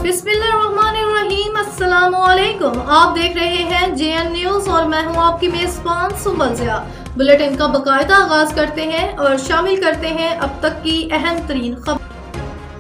बिस्मिल्लाहिर्रहमानिर्रहीम। अस्सलामुअलैकुम। आप देख रहे हैं JN न्यूज़ और मैं हूं आपकी मेज़बान सुंबल ज़िया। बुलेटिन का बाकायदा आगाज करते हैं और शामिल करते हैं अब तक की अहम तरीन खबर।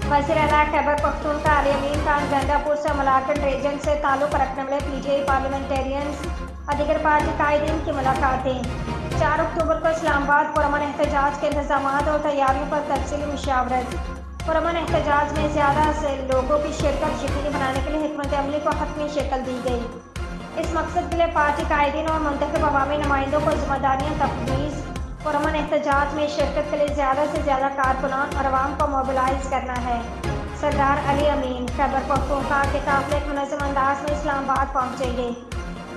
वज़ीर-ए-आला खैबर पख्तूनख्वा अली अमीन खान गंडापुर से मलाकन रीजन से ताल्लुक़ रखने वाले PTI पार्लियामेंटेरियंस और दीगर पार्टी कायदीन की मुलाकातें। 4 अक्टूबर को इस्लामाबाद पुरअमन एहतजाज के इंतजामात और तैयारियों पर तफसीली मुशावरत। पुरअमन एहतजाज में ज़्यादा से लोगों की शिरकत यकीनी बनाने के लिए हिकमत अमली को हतमी शक्ल दी गई। इस मकसद के लिए पार्टी कायदीन और मुंतखब अवामी नुमाइंदों को जिम्मेदारियाँ तफवीज़। पुरअमन एहतजाज में शिरकत के लिए ज़्यादा से ज़्यादा कारकुनान और अवाम को मोबिलाइज करना है। सरदार अली अमीन खैबर पख्तूनख्वा के काफ़िले एक मुनज़्ज़म अंदाज में इस्लामाबाद पहुँचेंगे।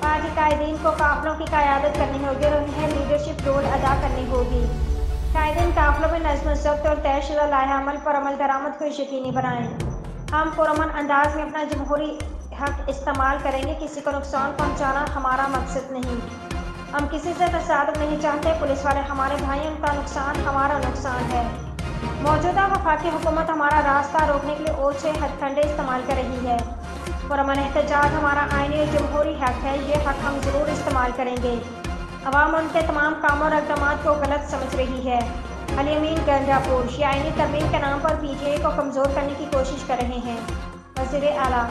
पार्टी कायदीन को काफ़िलों की क़यादत करनी होगी और उन्हें लीडरशिप रोल अदा करनी होगी। कायदीन काफ़िलों में नज़्म ज़ब्त और तयशुदा लाएअमल पर अमल दरामद को यकीनी बनाएं। हम पुरअमन अंदाज में अपना जमहूरी हक इस्तेमाल करेंगे। किसी को नुकसान पहुँचाना हमारा मकसद नहीं। हम किसी से तसादुम नहीं चाहते। पुलिस वाले हमारे भाई, उनका नुकसान हमारा नुकसान है। मौजूदा वफाकी हुकूमत हमारा रास्ता रोकने के लिए ओछे हथकंडे इस्तेमाल कर रही है। पुरअमन एहतजाज हमारा आईनी और जमहूरी हक है। ये हक हम ज़रूर इस्तेमाल करेंगे। अवाम उनके तमाम कामों और इक़दामात को गलत समझ रही है। अली अमीन गंडापुर आईनी तरमीम के नाम पर PTI को कमज़ोर करने की कोशिश कर रहे हैं। वज़ीर-ए-आला